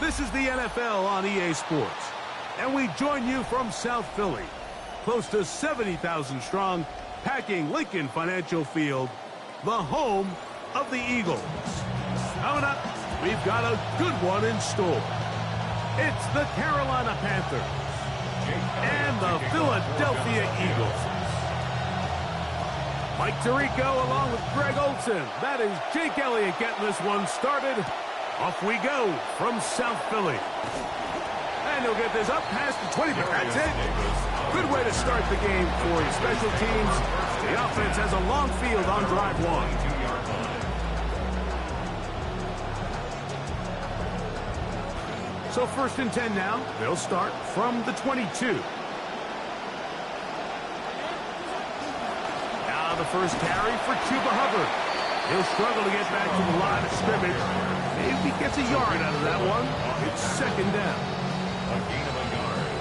This is the NFL on EA Sports, and we join you from South Philly, close to 70,000 strong, packing Lincoln Financial Field, the home of the Eagles. Coming up, we've got a good one in store. It's the Carolina Panthers and the Philadelphia Eagles. Mike Tirico along with Greg Olson. That is Jake Elliott getting this one started. Off we go from South Philly. And he'll get this up past the 20, but that's it. Good way to start the game for the special teams. The offense has a long field on drive one. So 1st and 10 now. They'll start from the 22. Now the first carry for Chuba Hubbard. He'll struggle to get back to the line of scrimmage. Maybe gets a yard out of that one. It's 2nd down.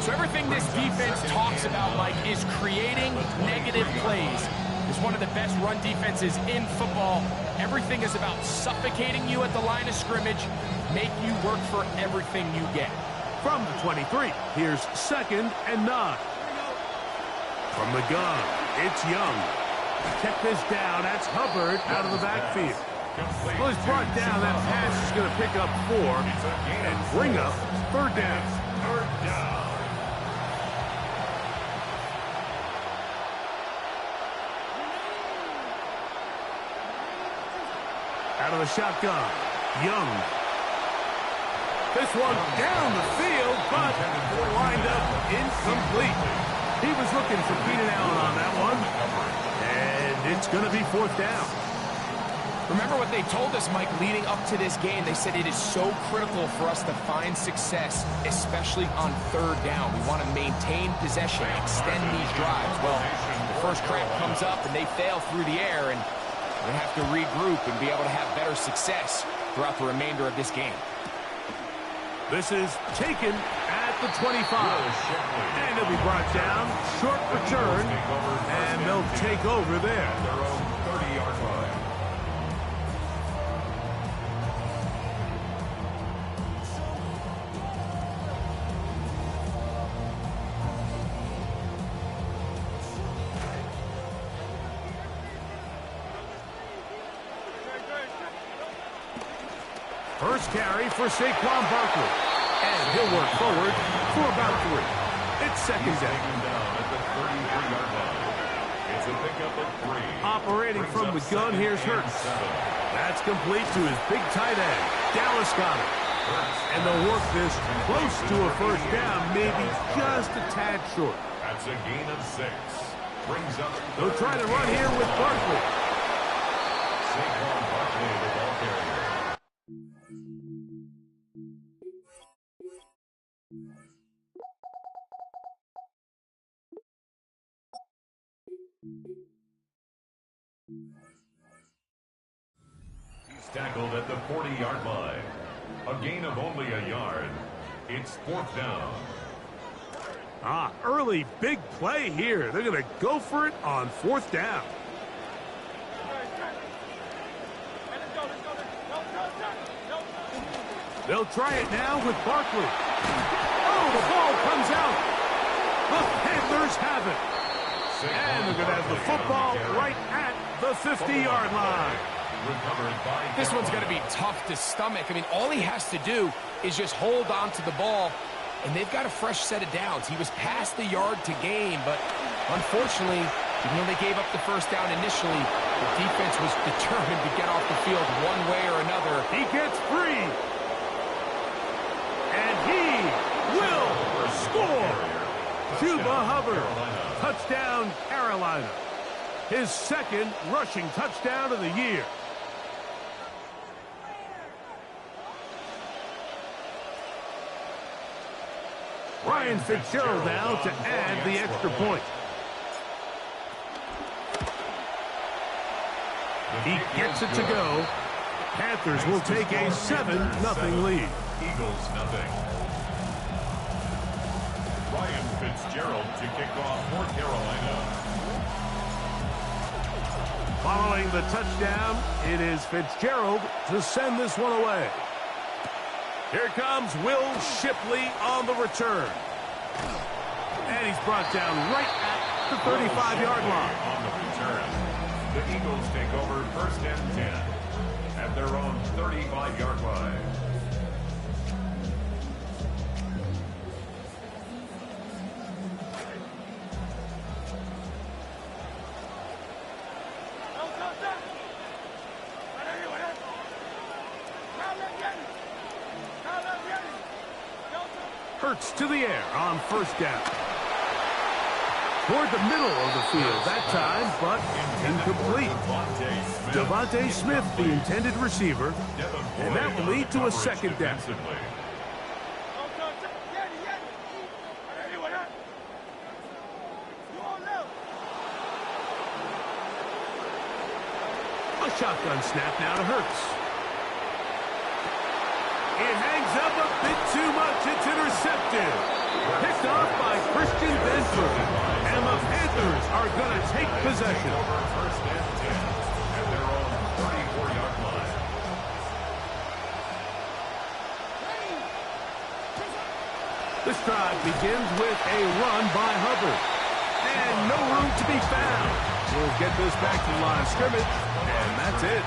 So everything this defense talks about, Mike, is creating negative plays. It's one of the best run defenses in football. Everything is about suffocating you at the line of scrimmage, make you work for everything you get. From the 23, here's 2nd and 9. From the gun, it's Young. Check this down. That's Hubbard out of the backfield. Well, he's brought down. That pass is going to pick up 4 and bring up 3rd down. Out of the shotgun, Young. This one down the field, but lined up incomplete. He was looking for Keenan Allen on that one. And it's going to be 4th down. Remember what they told us, Mike, leading up to this game. They said it is so critical for us to find success, especially on 3rd down. We want to maintain possession, extend these drives. Well, the first crack comes up and they fail through the air, and we're going to have to regroup and be able to have better success throughout the remainder of this game. This is taken at the 25. And he'll be brought down. Short return. And they'll take over there. Their own 30-yard line. First carry for Saquon Barkley. And he'll work forward for about 3. It's 2nd down. At the 33-yard line. It's a pickup of 3. Operating from the gun, here's Hurts. That's complete to his big tight end. Dallas got it. And they'll work this close to a 1st down, maybe just a tad short. That's a gain of 6. Brings up. They'll try to run here with Barkley. Saquon Barkley, the ball carrier. He's tackled at the 40-yard line. A gain of only a yard. It's 4th down. Early big play here. They're going to go for it on 4th down. They'll try it now with Barkley. Oh, the ball comes out. The Panthers have it. And they're going to have the football right at the 50-yard line. This one's going to be tough to stomach. I mean, all he has to do is just hold on to the ball, and they've got a fresh set of downs. He was past the yard to gain, but unfortunately, even though they gave up the 1st down initially, the defense was determined to get off the field one way or another. He gets free. And he will score. Chuba Hubbard. Touchdown, Carolina. His 2nd rushing touchdown of the year. Ryan Fitzgerald now to add the extra point. He gets it to go. Panthers will take a 7-0 lead. Eagles nothing. Ryan Fitzgerald to kick off for Carolina. Following the touchdown, it is Fitzgerald to send this one away. Here comes Will Shipley on the return. And he's brought down right at the 35-yard line. On the return, the Eagles take over 1st and 10 at their own 35-yard line. Hurts to the air on 1st down. Toward the middle of the field that time, but incomplete. Devontae Smith, the intended receiver, and that will lead to a 2nd down. A shotgun snap now to Hurts. It hangs up a bit too much. It's intercepted. Picked off by Christian Benford. And the Panthers are going to take possession. 1st and 10 at their own 34-yard line. This drive begins with a run by Hubbard. And no room to be found. We'll get this back to the line of scrimmage. And that's it.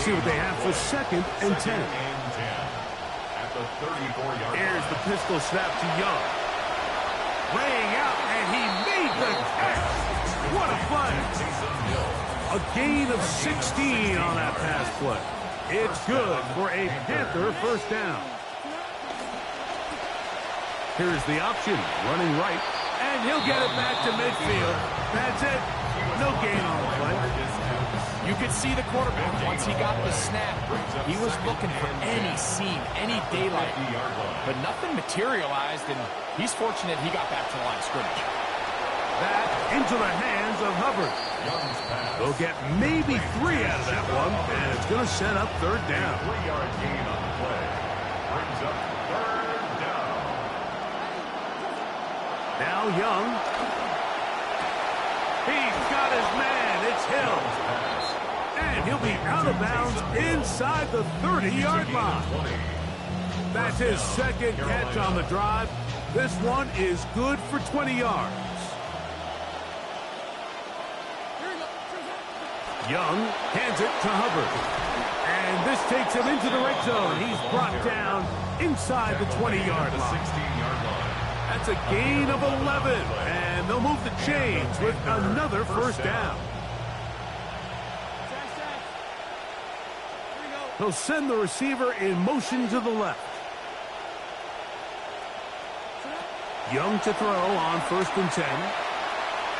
See what they have for 2nd and 10. Here's the pistol snap to Young. Laying out, and he made the catch. What a play. A gain of 16 on that pass play. It's good for a Panther 1st down. Here's the option, running right, and he'll get it back to midfield. That's it. No gain on the play. You could see the quarterback, once he got the snap, he was looking for any seam, any daylight. But nothing materialized, and he's fortunate he got back to the line of scrimmage. That into the hands of Hubbard. They'll get maybe 3 out of that one, and it's going to set up 3rd down. 3-yard gain on the play. Brings up 3rd down. Now Young. He's got his man. It's Hill. And he'll be out of bounds inside the 30-yard line. That's his 2nd catch on the drive. This one is good for 20 yards. Young hands it to Hubbard. And this takes him into the red zone. He's brought down inside the 20-yard line. 16-yard line. That's a gain of 11. And they'll move the chains with another 1st down. He'll send the receiver in motion to the left. Young to throw on 1st and 10.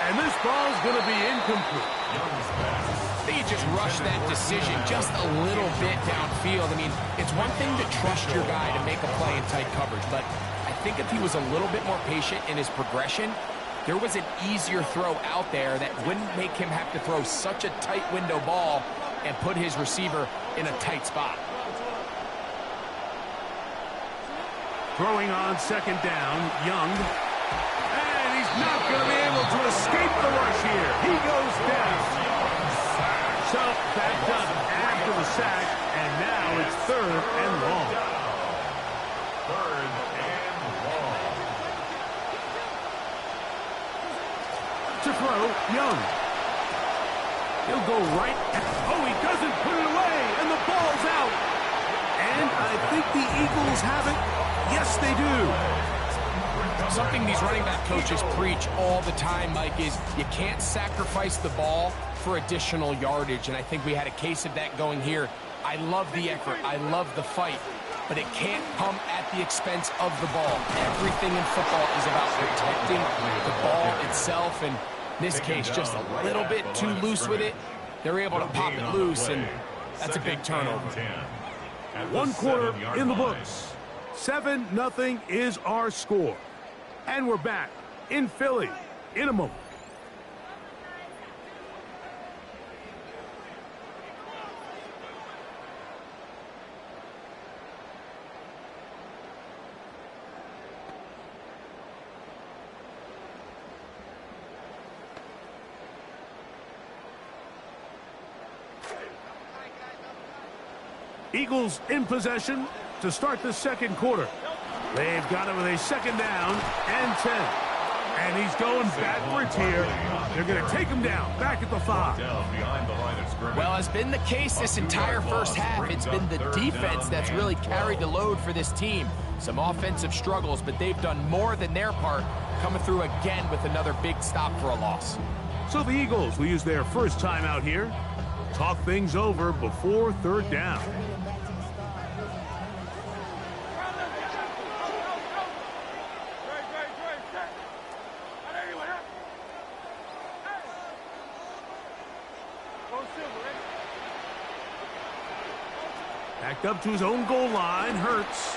And this ball's going to be incomplete. I think he just rushed that decision just a little bit downfield. I mean, it's one thing to trust your guy to make a play in tight coverage, but I think if he was a little bit more patient in his progression, there was an easier throw out there that wouldn't make him have to throw such a tight window ball and put his receiver in a tight spot. Throwing on 2nd down, Young. And he's not going to be able to escape the rush here. He goes down. So backed up after the sack, and now it's 3rd and long. 3rd and long. To throw, Young. He'll go right. Oh, he doesn't put it away, and the ball's out. And I think the Eagles have it. Yes, they do. Something these running back coaches preach all the time, Mike, is you can't sacrifice the ball for additional yardage, and I think we had a case of that going here. I love the effort. I love the fight, but it can't come at the expense of the ball. Everything in football is about protecting the ball itself, and in this case, just a little bit too loose with it. They're able to pop it loose, and that's a big turnover. 1 quarter in the books. 7-0 is our score. And we're back in Philly in a moment. Eagles in possession to start the second quarter. They've got it with a second down and 10. And he's going backwards here. They're going to take him down, back at the 5. Well, it's been the case this entire first half. It's been the defense that's really carried the load for this team. Some offensive struggles, but they've done more than their part, coming through again with another big stop for a loss. So the Eagles will use their first time out here. Talk things over before third down. Backed up to his own goal line. Hurts.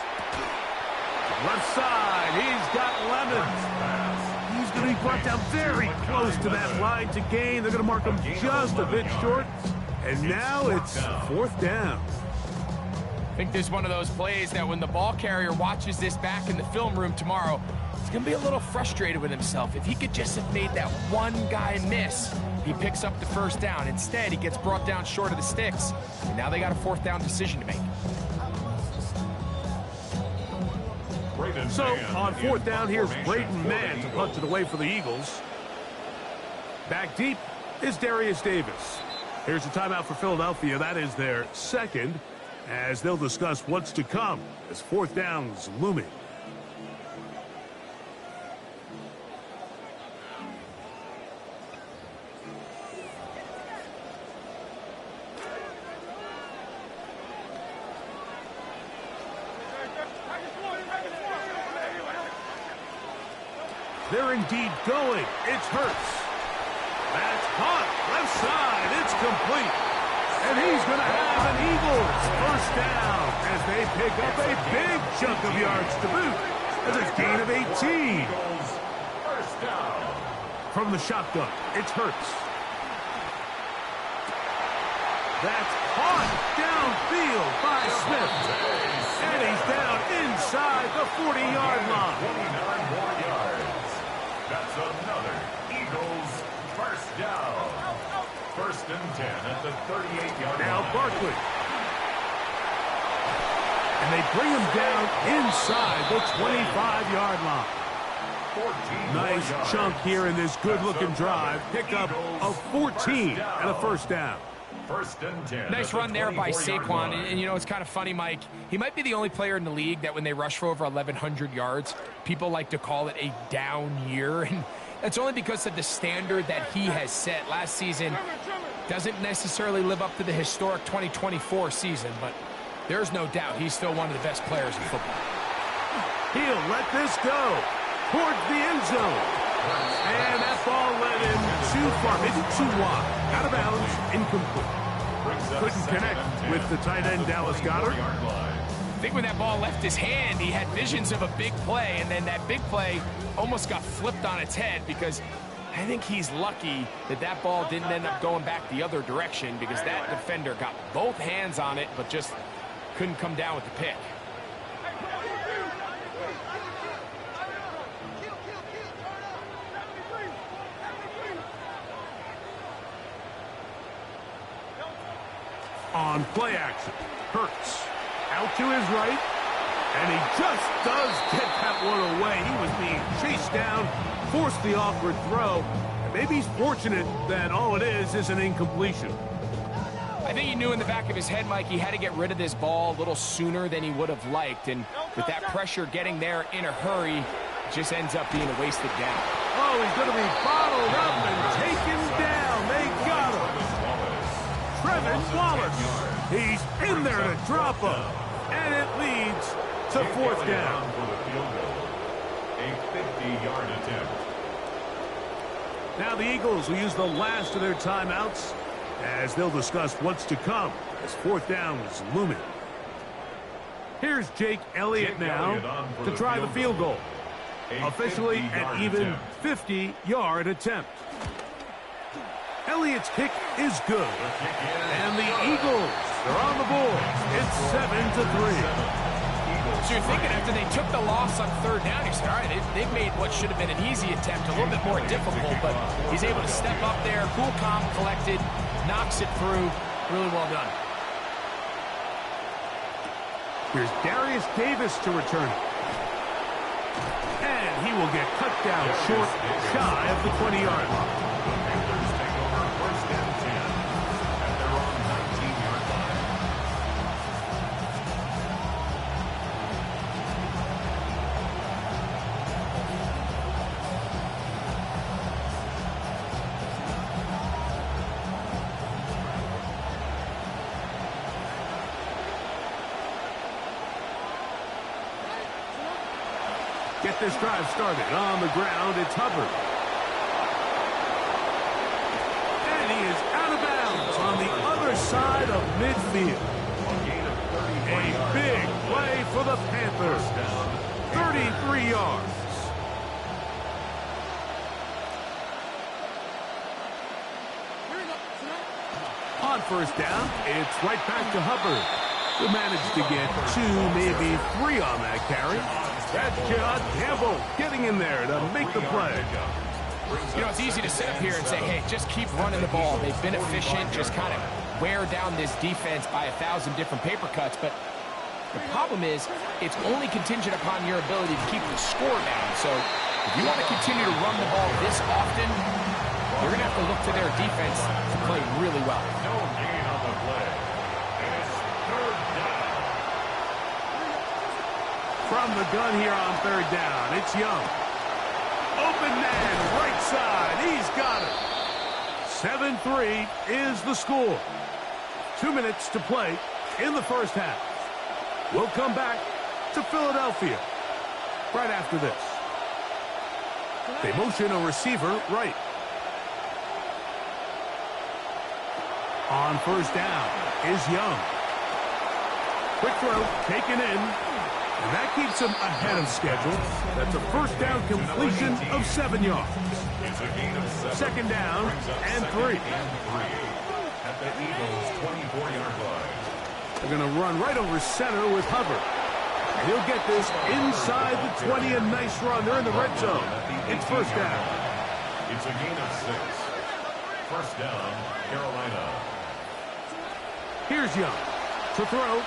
Left side. He's got Lemons. He's going to be brought down very close to that line to gain. They're going to mark him just a bit short. And now it's fourth down. I think this is one of those plays that when the ball carrier watches this back in the film room tomorrow, he's going to be a little frustrated with himself. If he could just have made that one guy miss, he picks up the first down. Instead, he gets brought down short of the sticks, and now they got a fourth down decision to make. So, on fourth down, here's Braden Mann to punch it away for the Eagles. Back deep is Darius Davis. Here's a timeout for Philadelphia. That is their second, as they'll discuss what's to come as fourth down's looming. They're indeed going. It's Hurts. That's caught. Left side. It's complete. And he's going to have an Eagles first down as they pick up a big chunk of yards to boot. As a gain of 18. First down. From the shotgun, it's Hurts. That's caught downfield by Smith. And he's down inside the 40-yard line. 29 more yards. That's another Eagles first down. First and 10 at the 38-yard line. Now Barkley. And they bring him down inside the 25-yard line. Nice chunk here in this good-looking drive. Pick up a 14 and a first down. First and 10. Nice run there by Saquon. And, you know, it's kind of funny, Mike. He might be the only player in the league that when they rush for over 1,100 yards, people like to call it a down year. And that's only because of the standard that he has set. Last season doesn't necessarily live up to the historic 2024 season, but there's no doubt he's still one of the best players in football. He'll let this go towards the end zone. And that ball led him too far, maybe too wide. Out of bounds, incomplete. Couldn't connect with the tight end, Dallas Goedert. I think when that ball left his hand, he had visions of a big play, and then that big play almost got flipped on its head because I think he's lucky that that ball didn't end up going back the other direction because that defender got both hands on it but just couldn't come down with the pick. On play action, Hurts out to his right, and he just does get that one away. He was being chased down, forced the awkward throw, and maybe he's fortunate that all it is an incompletion. I think he knew in the back of his head, Mike, he had to get rid of this ball a little sooner than he would have liked, and with that pressure getting there in a hurry, it just ends up being a wasted down. Oh, he's going to be bottled up and taken down. They got him. Trevin Wallace. He's in there to drop him. And it leads to fourth down. A 50-yard attempt. Now the Eagles will use the last of their timeouts as they'll discuss what's to come as fourth down is looming. Here's Jake Elliott now to try the field goal. Officially an even 50-yard attempt. Elliott's kick is good. And the Eagles are on the board. It's 7-3. So you're thinking after they took the loss on third down, you said, all right, they've made what should have been an easy attempt a little bit more difficult, but he's able to step up there, cool, calm, collected, knocks it through. Really well done. Here's Darius Davis to return it. And he will get cut down short, shy of the 20-yard line. The Panthers take over first and 10 at their own 19-yard line. Get this drive started. On the ground, it's Hubbard. And he is out of bounds on the other side of midfield. A big play for the Panthers. 33 yards. On first down, it's right back to Hubbard, who managed to get 2, maybe 3 on that carry. That's John Campbell getting in there to make the play. You know, it's easy to sit up here and say, hey, just keep running the ball. They've been efficient, just kind of wear down this defense by 1,000 different paper cuts. But the problem is, it's only contingent upon your ability to keep the score down. So if you want to continue to run the ball this often, you're going to have to look to their defense to play really well. No gain on the play. And it's third down. From the gun here on third down, it's Young. Open man, right side, he's got it. 7-3 is the score. 2 minutes to play in the first half. We'll come back to Philadelphia right after this. They motion a receiver right. On first down is Young. Quick throw, taken in. And that keeps him ahead of schedule. That's a first down completion of 7 yards. It's a gain of 7. Second down and 3. At the Eagles' 24-yard line. They're going to run right over center with Hubbard. And he'll get this inside the 20. A nice run. They're in the red zone. It's first down. It's a gain of 6. First down, Carolina. Here's Young to throw.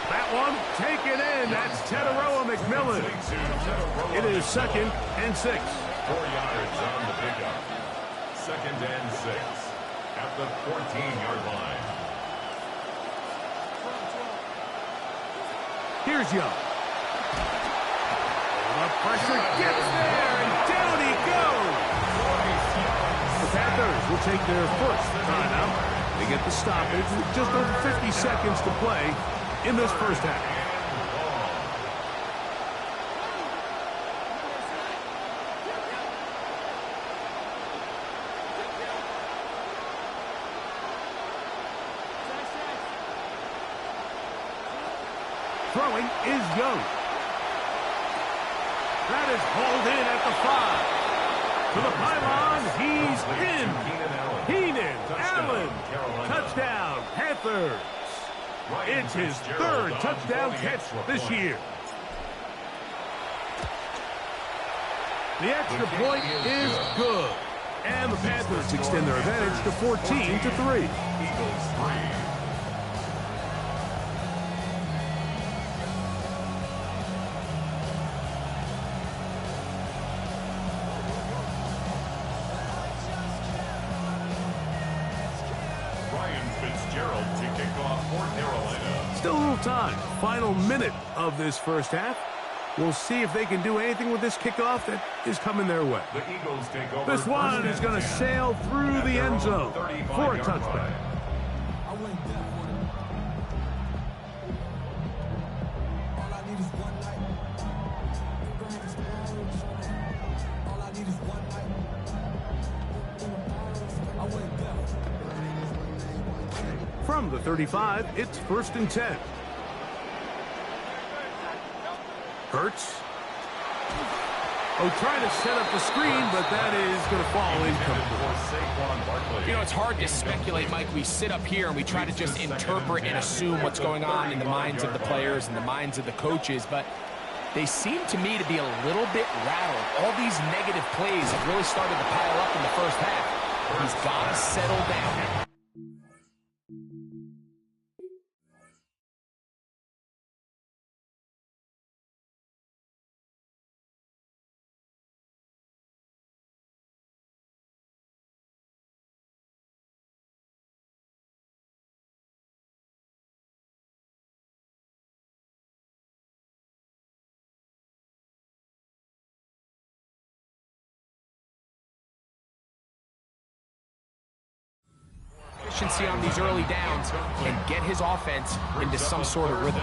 That one taken in. That's Teteroa McMillan. It is second and 6. 4 yards on the pickup. Second and 6 at the 14-yard line. Here's Young. The pressure gets there, and down he goes. The Panthers will take their first timeout. They get the stoppage with just over 50 seconds to play in this first half. Throwing is Young. That is hauled in at the 5. To the pylon, he's in. Keenan Allen. Touchdown, Panthers. It's his third touchdown catch this year. The extra point is good. And the Panthers extend their advantage to 14-3. Eagles 3. Still a little time. Final minute of this first half. We'll see if they can do anything with this kickoff that is coming their way. The Eagles take over. This one is going to sail through the end zone for a touchback. From the 35, it's first and 10. Hurts. Oh, trying to set up the screen, but that is going to fall incomplete. You know, it's hard to speculate, Mike. We sit up here and we try to just interpret and assume what's going on in the minds of the players and the minds of the coaches, but they seem to me to be a little bit rattled. All these negative plays have really started to pile up in the first half. He's got to settle down. efficiency on these early downs and get his offense into some sort of rhythm.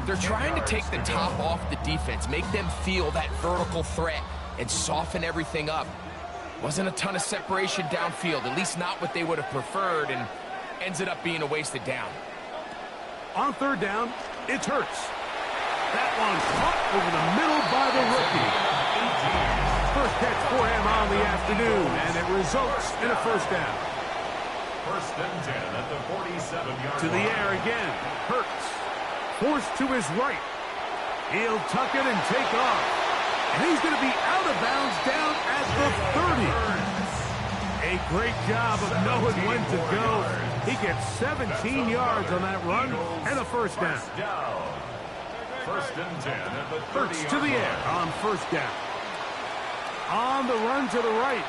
They're trying to take the top off the defense, make them feel that vertical threat, and soften everything up. Wasn't a ton of separation downfield, at least not what they would have preferred, and ends up being a wasted down. On third down, it's Hurts. That one caught over the middle by the rookie. First catch for him on the afternoon, and it results in a first down. First and 10 at the 47-yard line. To the air again, Hurts. Forced to his right. He'll tuck it and take off. And he's going to be out of bounds down at the 30. A great job of knowing when to go. He gets 17 yards on that run and a first down. First and 10 at the 30. Hurts to the air on first down. On the run to the right.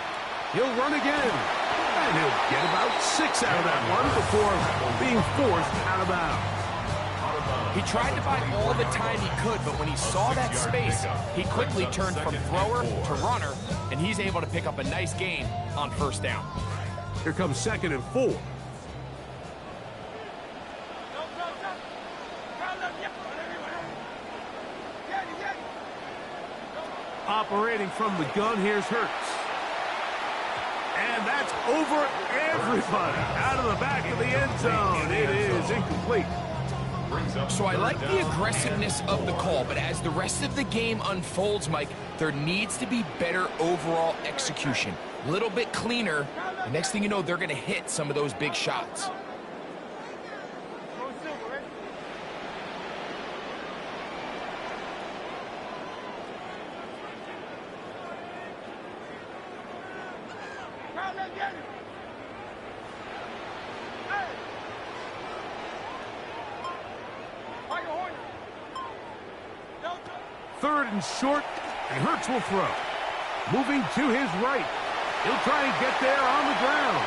He'll run again. And he'll get about 6 out of that one before being forced out of bounds. He tried to buy all the time he could, but when he saw that space, he quickly turned from thrower to runner, and he's able to pick up a nice gain on first down. Here comes 2nd and 4. Operating from the gun, here's Hurts. And that's over everybody. Out of the back of the end zone. It is incomplete. So I like the aggressiveness of the call, but as the rest of the game unfolds, Mike, there needs to be better overall execution. A little bit cleaner. The next thing you know, they're going to hit some of those big shots. Third and short, and Hurts will throw. Moving to his right. He'll try and get there on the ground.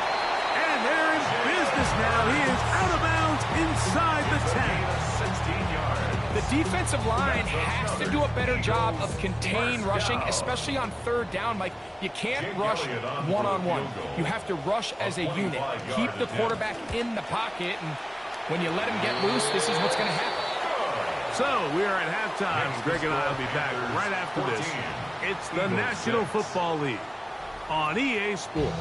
And they're in business now. He is out of bounds inside the 10. The defensive line has to do a better job of contain rushing, especially on third down. Mike, you can't rush one-on-one. You have to rush as a unit. Keep the quarterback in the pocket, and when you let him get loose, this is what's going to happen. So, we are at halftime. Greg and I will be back right after this. It's the National Football League on EA Sports.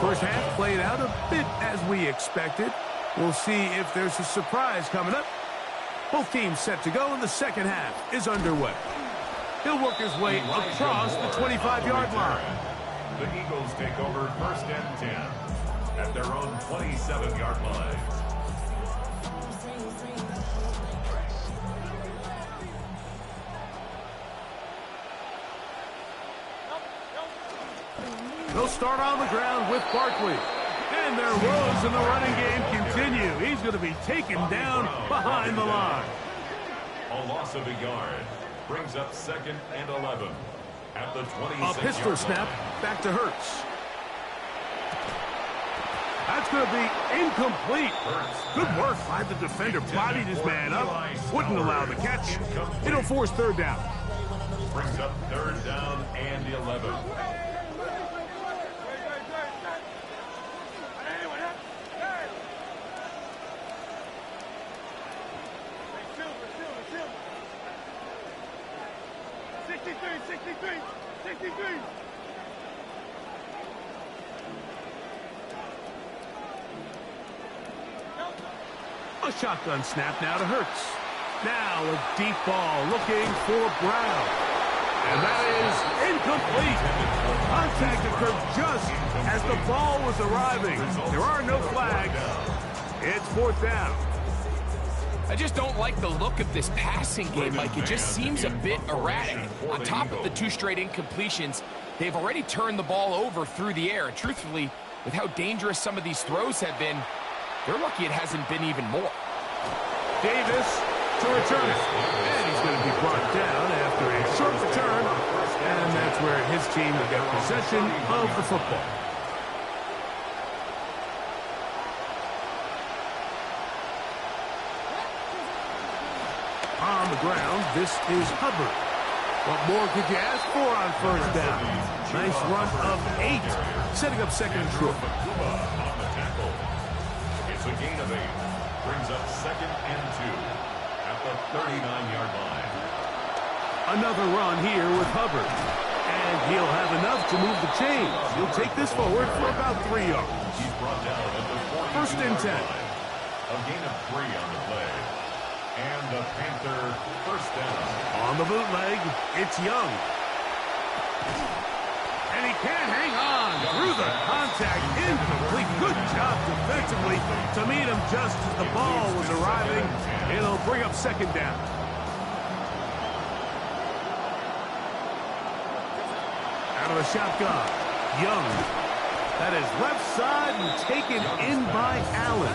First half played out a bit as we expected. We'll see if there's a surprise coming up. Both teams set to go, and the second half is underway. He'll work his way across the 25-yard line. The Eagles take over first and 10 at their own 27-yard line. They'll start on the ground with Barkley. And their woes in the running game continue. He's going to be taken down behind the line. A loss of a yard brings up 2nd and 11. At the 26 a pistol snap back to Hurts. That's going to be incomplete. Good work by the defender. Bodied his man up. Wouldn't allow the catch. It'll force third down. Brings up third down and 11. A shotgun snap now to Hurts. Now a deep ball looking for Brown. And that is incomplete. Contact occurred just as the ball was arriving. There are no flags. It's fourth down. I just don't like the look of this passing game, Mike. It just seems a bit erratic. On top of the 2 straight incompletions, they've already turned the ball over through the air. And truthfully, with how dangerous some of these throws have been, they're lucky it hasn't been even more. Davis to return it. And he's going to be brought down after a short return. And that's where his team will get possession of the football. On the ground, this is Hubbard. What more could you ask for on first down? Nice run of 8, setting up second and short. On the tackle. It's a gain of 8. Brings up second and 2 at the 39-yard line. Another run here with Hubbard. And he'll have enough to move the chains. He'll take this forward for about 3 yards. He's brought down at the 42-yard First and 10. line. A gain of 3 on the play. And the Panther first down. On the bootleg, it's Young. And he can't hang on through the contact. Incomplete. Good job defensively to meet him just as the ball was arriving. It'll bring up second down. Out of the shotgun, Young. That is left side and taken in by Allen.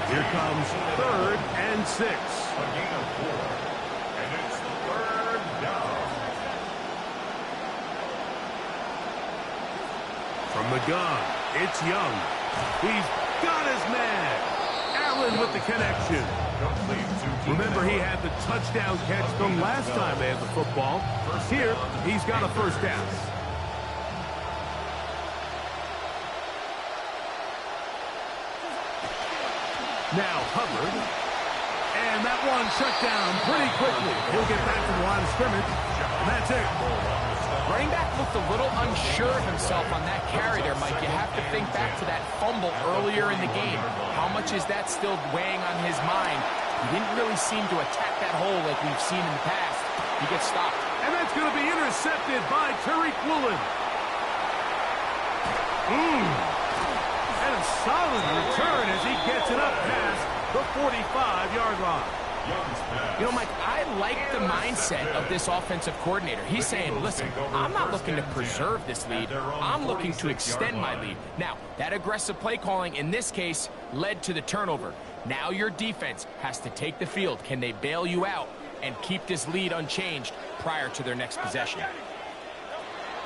Here comes third and 6. A gain of 4. And it's third down. From the gun, it's Young. He's got his man. Allen with the connection. Remember, he had the touchdown catch the last time they had the football. Here, he's got a first down. Now Hubbard. And that one shut down pretty quickly. He'll get back to the line of scrimmage. And that's it. Running back looked a little unsure of himself on that carry there, Mike. You have to think back to that fumble earlier in the game. How much is that still weighing on his mind? He didn't really seem to attack that hole like we've seen in the past. He gets stopped. And that's going to be intercepted by Tariq Woolen. And a solid return as he gets it up past the 45-yard line. You know, Mike, I like the mindset of this offensive coordinator. He's saying, listen, I'm not looking to preserve this lead. I'm looking to extend my lead. Now, that aggressive play calling in this case led to the turnover. Now your defense has to take the field. Can they bail you out and keep this lead unchanged prior to their next possession?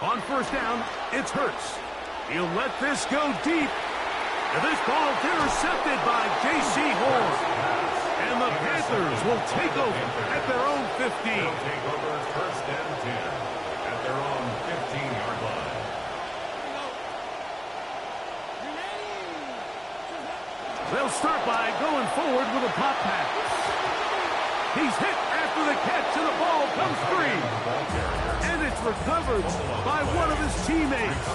On first down, it's Hurts. He'll let this go deep. And this ball intercepted by J.C. Horn. And the Panthers will take over at their own 15. They'll take over first and 10 at their own 15-yard line. They'll start by going forward with a pop pass. He's hit after the catch, and the ball comes free. And it's recovered by one of his teammates.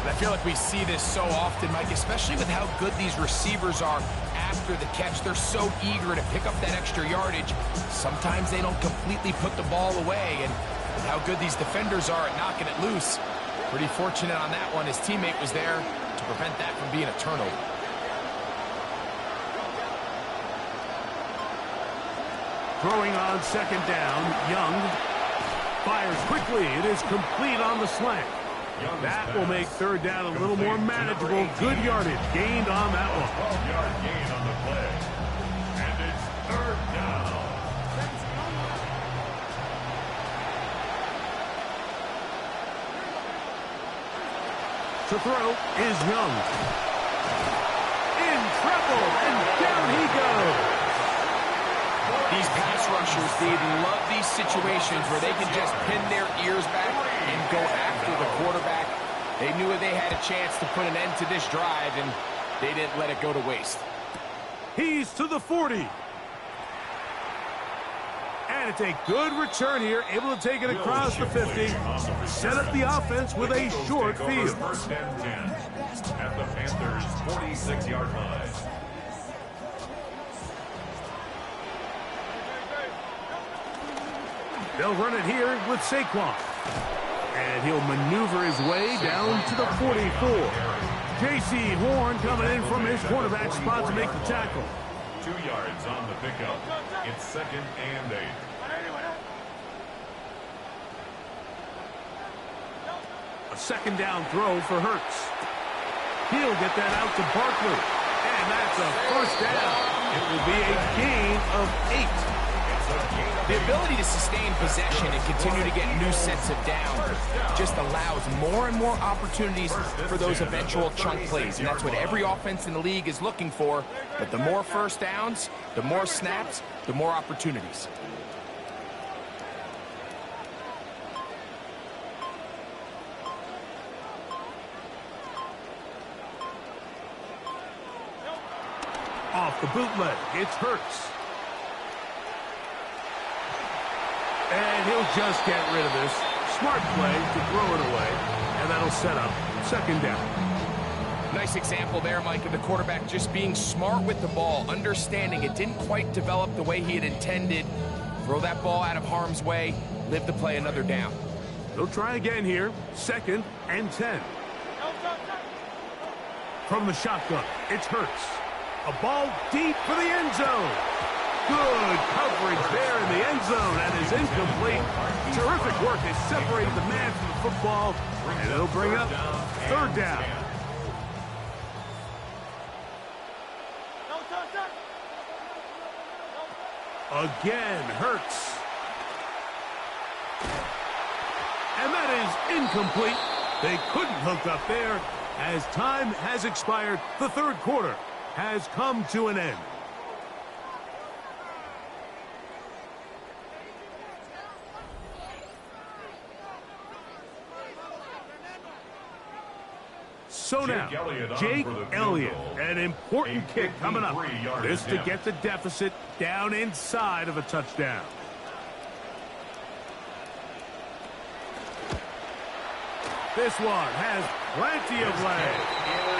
I feel like we see this so often, Mike, especially with how good these receivers are after the catch. They're so eager to pick up that extra yardage. Sometimes they don't completely put the ball away, and with how good these defenders are at knocking it loose, pretty fortunate on that one. His teammate was there to prevent that from being a turnover. Throwing on second down, Young fires quickly. It is complete on the slant. That will make third down a little more manageable. Good yardage gained on that one. 12-yard gain on the play. And it's third down. To throw is Young. In trouble, and down he goes. These pass rushers, they love these situations where they can just pin their ears back and go after the quarterback. They knew they had a chance to put an end to this drive, and they didn't let it go to waste. He's to the 40. And it's a good return here, able to take it across the 50. Set up the offense with a short field. First and 10 at the Panthers' 46-yard line. They'll run it here with Saquon. And he'll maneuver his way down to the 44. J.C. Horn coming in from his quarterback spot to make the tackle. 2 yards on the pickup. It's second and 8. A second down throw for Hurts. He'll get that out to Barkley. And that's a first down. It will be a gain of 8. The ability to sustain possession and continue to get new sets of downs just allows more and more opportunities for those eventual chunk plays. And that's what every offense in the league is looking for. But the more first downs, the more snaps, the more opportunities. the bootleg. It's Hurts. And he'll just get rid of this. Smart play to throw it away. And that'll set up second down. Nice example there, Mike, of the quarterback just being smart with the ball, understanding it didn't quite develop the way he had intended. Throw that ball out of harm's way, live to play another down. They'll try again here. 2nd and 10. From the shotgun, it's Hurts. A ball deep for the end zone. Good coverage there in the end zone, and is incomplete. Terrific work to separate the man from the football, and it'll bring up third down. Again, Hurts. And that is incomplete. They couldn't hook up there. As time has expired, the third quarter has come to an end. So now, Jake Elliott, an important kick coming up. This to get the deficit down inside of a touchdown. This one has plenty of leg.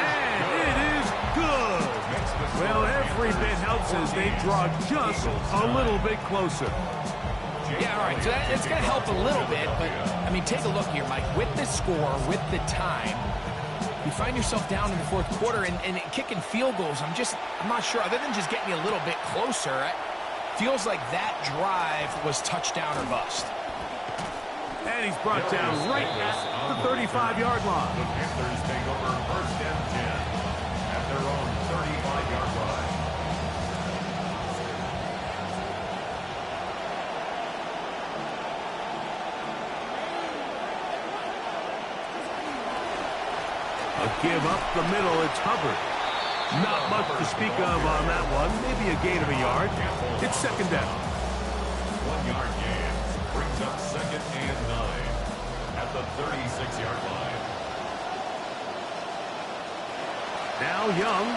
And it is good. Well, every bit helps as they draw just a little bit closer. Yeah, all right, so it's going to help a little bit, but, I mean, take a look here, Mike. With the score, with the time, you find yourself down in the fourth quarter and kicking field goals. I'm not sure. Other than just getting you a little bit closer, it feels like that drive was touchdown or bust. And he's brought down right at the 35-yard line. The Panthers take over 1st and 10 at their own 35-yard line. A give up the middle, it's Hubbard. Not much to speak of on that one. Maybe a gain of a yard. It's second down. 1-yard gain brings up 2nd and 9 at the 36-yard line. Now Young.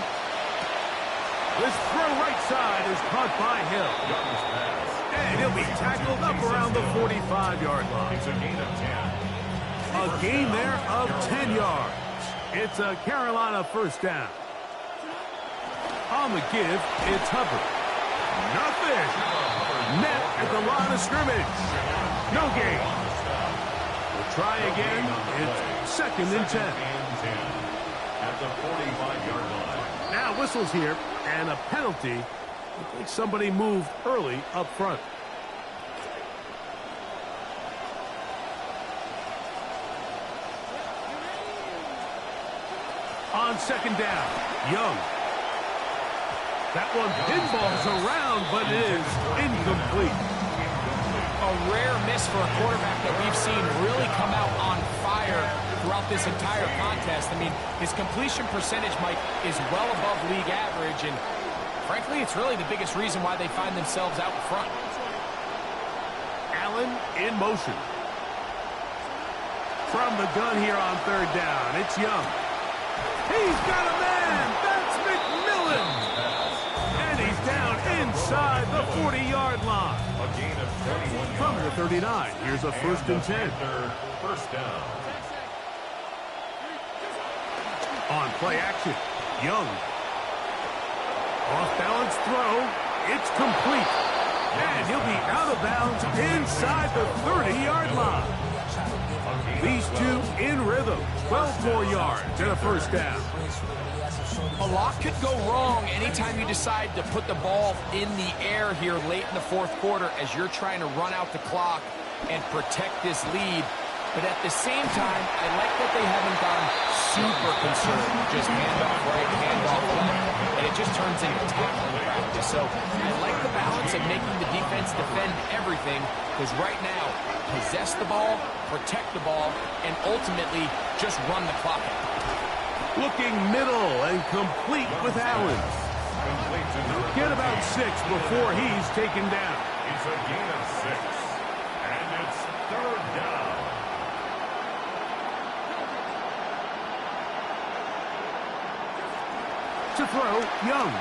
This throw right side is caught by Hill. Young's pass. And he'll be tackled up around the 45-yard line. It's a gain of 10. A gain there of 10 yards. It's a Carolina first down. On the give, it's Hubbard. Nothing. Net at the line of scrimmage. No gain. We'll try again. It's 2nd and 10. At the 45-yard line. Now whistles here, and a penalty. I think somebody moved early up front. On second down, Young. That one pinballs around, but it is incomplete. A rare miss for a quarterback that we've seen really come out on fire throughout this entire contest. I mean, his completion percentage, Mike, is well above league average, and frankly, it's really the biggest reason why they find themselves out in front. Allen in motion. From the gun here on third down, it's Young. He's got a man. That's McMillan. And he's down inside the 40-yard line. A gain of 21 From the 39, here's a 1st and 10. First down. On play action, Young. Off-balance throw. It's complete. And he'll be out of bounds inside the 30-yard line. These two in rhythm. 12 more yards and a first down. A lot could go wrong anytime you decide to put the ball in the air here late in the fourth quarter as you're trying to run out the clock and protect this lead. But at the same time, I like that they haven't gone super concerned. Just handoff right, handoff left, and it just turns into tackling practice. So I like the balance of making the defense defend everything, because right now, possess the ball, protect the ball, and ultimately just run the clock out. Looking middle and complete with Allen. Get about 6 before he's taken down. It's a gain of 6. And it's third down. To throw, Young.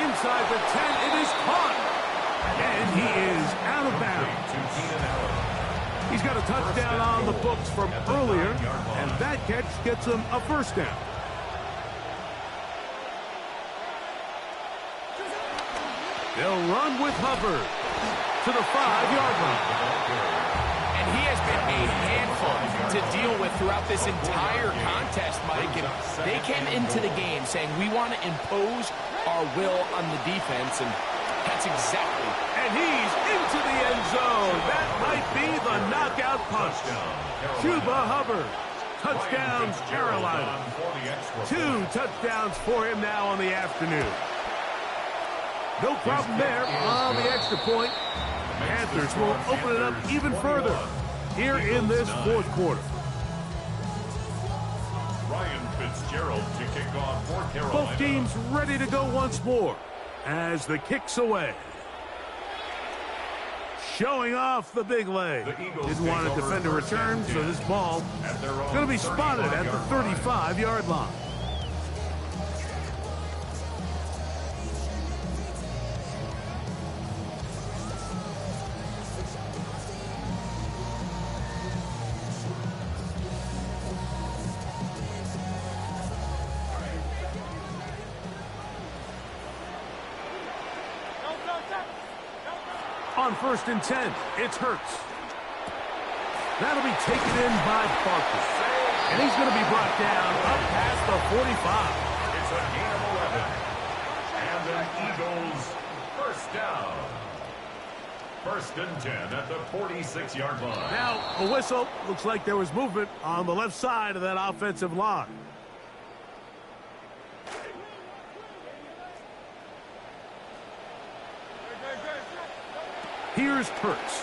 inside the 10. It is caught. And he is out of bounds. He's got a touchdown on the books from earlier, and that catch gets him a first down. They'll run with Hubbard to the 5-yard line. And he has been a handful to deal with throughout this entire contest, Mike. And they came into the game saying, we want to impose our will on the defense, and that's exactly. And he's into the end zone. That might be the knockout punch. Chuba Hubbard. Touchdowns, Carolina. 2 touchdowns for him now on the afternoon. No problem there on the extra point. Panthers will open it up even further here in this fourth quarter. Ryan Fitzgerald to kick off for Carolina. Both teams ready to go once more as the kick's away. Showing off the big leg. Didn't want to defend a return, so this ball is going to be spotted at the 35-yard line. On 1st and 10, it's Hurts. That'll be taken in by Barkley. And he's going to be brought down up past the 45. It's a gain of 11. And the Eagles first down. 1st and 10 at the 46-yard line. Now, a whistle. Looks like there was movement on the left side of that offensive line. Here's Hurts.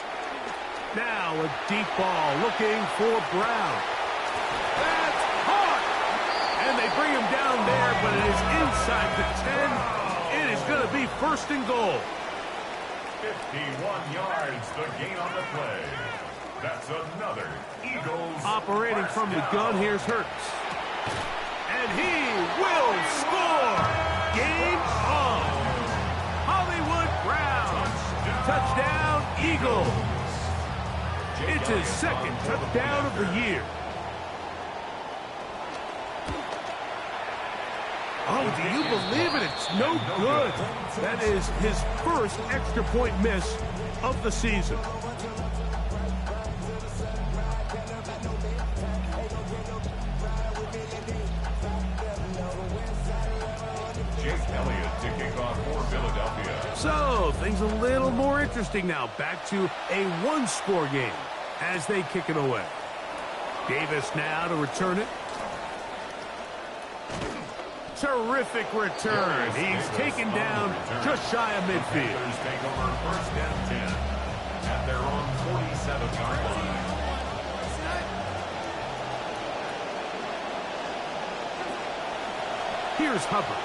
Now a deep ball looking for Brown. That's hard. And they bring him down there, but it is inside the 10. It is going to be 1st and goal. 51 yards, the gain on the play. That's another Eagles. Operating from the gun, here's Hurts. And he will score. Game on. Hollywood Brown. Touchdown, Eagles. It's his 2nd touchdown of the year. Oh, do you believe it? It's no good. That is his 1st extra point miss of the season. Jake Elliott to kick off for Philadelphia. So, things a little more interesting now. Back to a 1-score game as they kick it away. Davis now to return it. Terrific return. He's taken down just shy of midfield. Panthers take over 1st and 10 at their own 47-yard line. Here's Hubbard.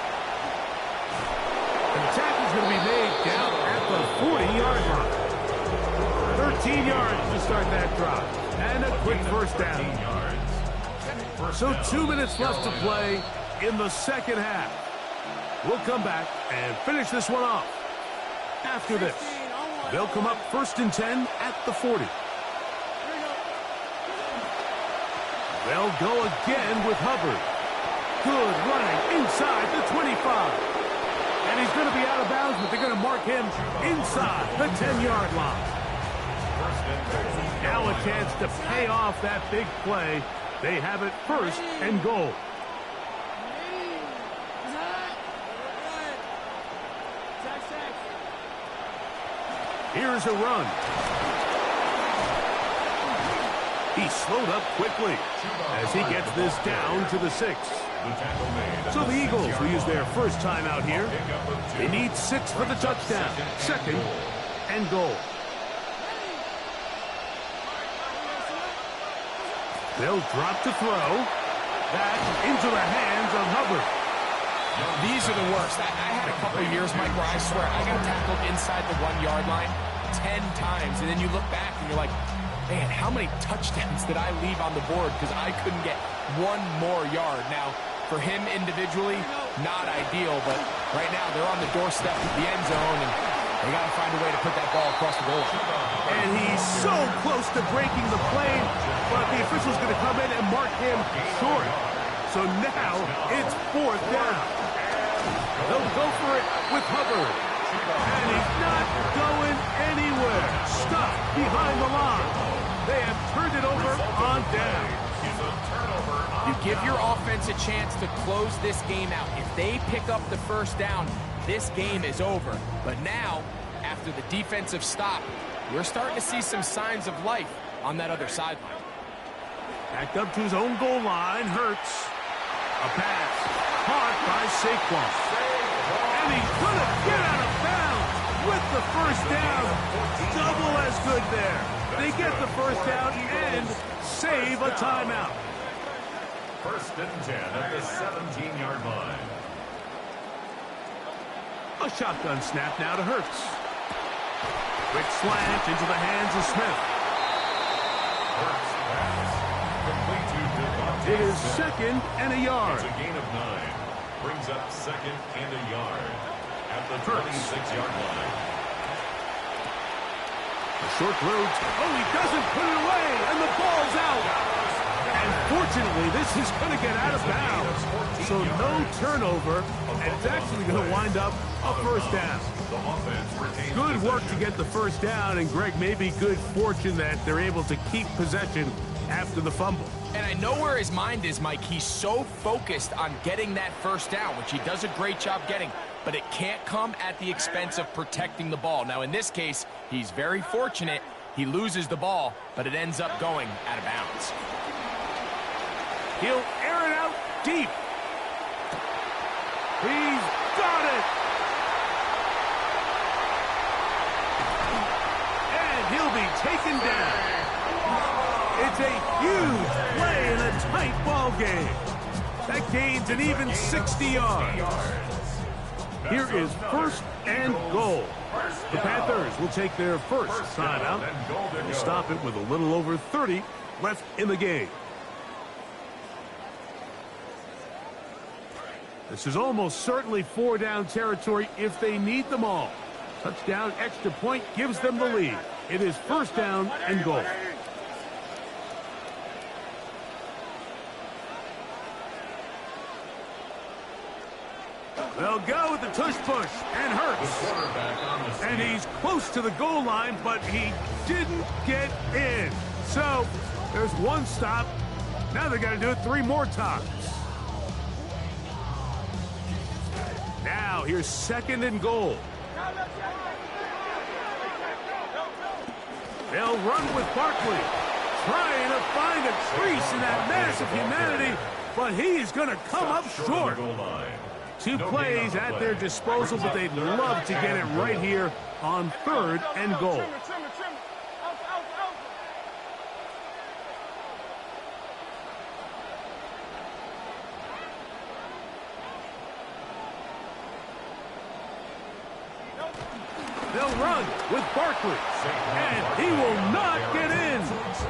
The tackle is going to be made down at the 40-yard line. 13 yards to start that drive. And a quick first down. So 2 minutes left to play in the second half. We'll come back and finish this one off. After this, they'll come up 1st and 10 at the 40. They'll go again with Hubbard. Good running inside the 25. And he's going to be out of bounds, but they're going to mark him inside the 10-yard line. Now a chance to pay off that big play. They have it 1st and goal. Here's a run. He slowed up quickly as he gets this down to the 6. So the Eagles will use their first time out here. They need 6 for the touchdown. 2nd and goal. They'll drop to throw. That into the hands of Hubbard. These are the worst. I had a couple of years, Mike, where I swear I got tackled inside the 1-yard line 10 times. And then you look back and you're like, man, how many touchdowns did I leave on the board because I couldn't get one more yard? Now, for him individually, not ideal, but right now they're on the doorstep of the end zone, and they got to find a way to put that ball across the goal line. And he's so close to breaking the play, but the official's going to come in and mark him short. So now it's 4th down. They'll go for it with Hubbard. And he's not going anywhere. Stuck behind the line. They have turned it over on down. You give your offense a chance to close this game out. If they pick up the first down, this game is over. But now, after the defensive stop, we're starting to see some signs of life on that other sideline. Backed up to his own goal line. Hurts. A pass. Caught by Saquon. And he's going to get out of bounds with the first down. Double as good there. They get the first down and save a timeout. 1st and 10 at the 17-yard line. A shotgun snap now to Hurts. Quick slant into the hands of Smith. Hurts pass. Complete to Devontae It is Smith. 2nd and a yard. It's a gain of 9. Brings up 2nd and a yard at the 26-yard line. A short throw. Oh, he doesn't put it away, and the ball's out. And fortunately, this is going to get out of bounds. So no turnover, and it's actually going to wind up a first down. Good work to get the first down, and Greg, maybe good fortune that they're able to keep possession after the fumble. And I know where his mind is, Mike. He's so focused on getting that first down, which he does a great job getting, but it can't come at the expense of protecting the ball. Now, in this case, he's very fortunate. He loses the ball, but it ends up going out of bounds. He'll air it out deep. He's got it. And he'll be taken down. It's a huge play in a tight ball game. That gains an even 60 yards. Here is 1st and goal. The Panthers will take their first timeout and stop it with a little over 30 left in the game. This is almost certainly 4-down territory if they need them all. Touchdown, extra point gives them the lead. It is 1st down and goal. They'll go with the tush-push and Hurts. And he's close to the goal line, but he didn't get in. So there's one stop. Now they got to do it 3 more times. Now, here's 2nd and goal. They'll run with Barkley, trying to find a crease in that mass of humanity, but he's going to come up short. 2 plays at their disposal, but they'd love to get it right here on 3rd and goal. They'll run with Barkley, and he will not get in.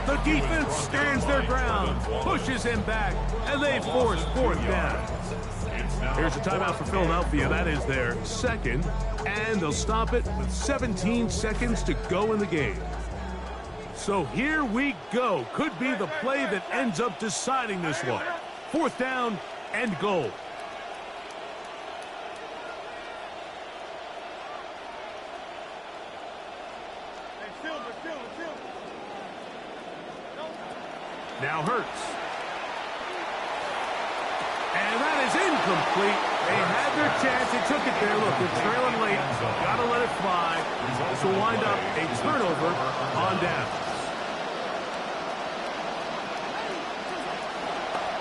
The defense stands their ground, pushes him back, and they force 4th down. Here's a timeout for Philadelphia. That is their 2nd, and they'll stop it with 17 seconds to go in the game. So here we go. Could be the play that ends up deciding this one. 4th down and goal. Now Hurts. And that is incomplete. They had their chance. They took it there. Look, they're trailing late. Got to let it fly. This will wind up a turnover on down.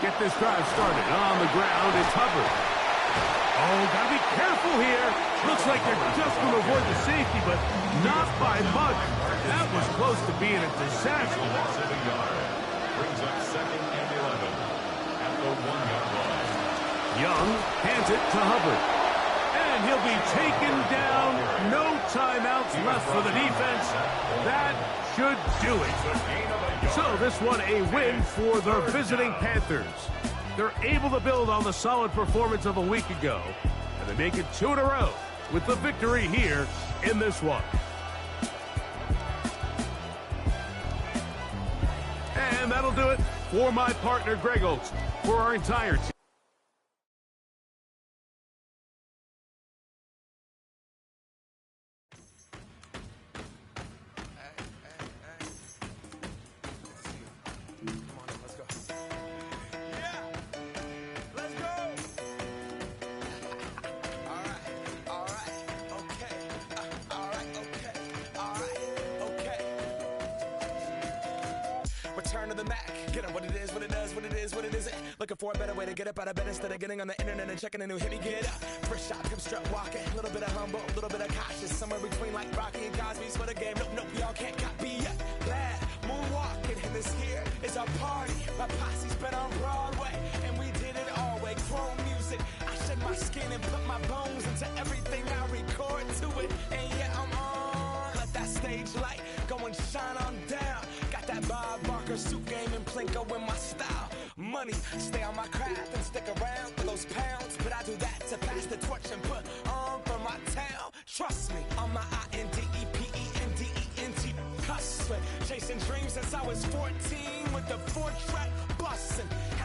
Get this drive started. On the ground, it's Hubbard. Oh, got to be careful here. Looks like they're just going to avoid the safety, but not by much. That was close to being a disaster. Brings up 2nd and 11 at the 1-yard line. Young hands it to Hubbard. And he'll be taken down. No timeouts left for the defense. That should do it. So this one a win for the visiting Panthers. They're able to build on the solid performance of a week ago, and they make it 2 in a row with the victory here in this one. And that'll do it for my partner, Greg Oaks, for our entire team. Return to the Mac. Get up what it is, what it does, what it is, what it isn't. Looking for a better way to get up out of bed instead of getting on the internet and checking a new hit. Me get up. First shot, come strut walking. A little bit of humble, a little bit of cautious. Somewhere between like Rocky and Cosby's for the game. Nope, nope, y'all can't copy yet. Glad moonwalking, and this here is our party. My posse's been on Broadway, and we did it all way. Chrome music. I shed my skin and put my bones into everything I record to it. And yeah, I'm on. Let that stage light go and shine on down. Got that Bob Barker suit game and Plinko in my style. Money, stay on my craft and stick around for those pounds. But I do that to pass the torch and put on for my town. Trust me, on my INDEPENDENT hustling, chasing dreams since I was 14 with the 4-track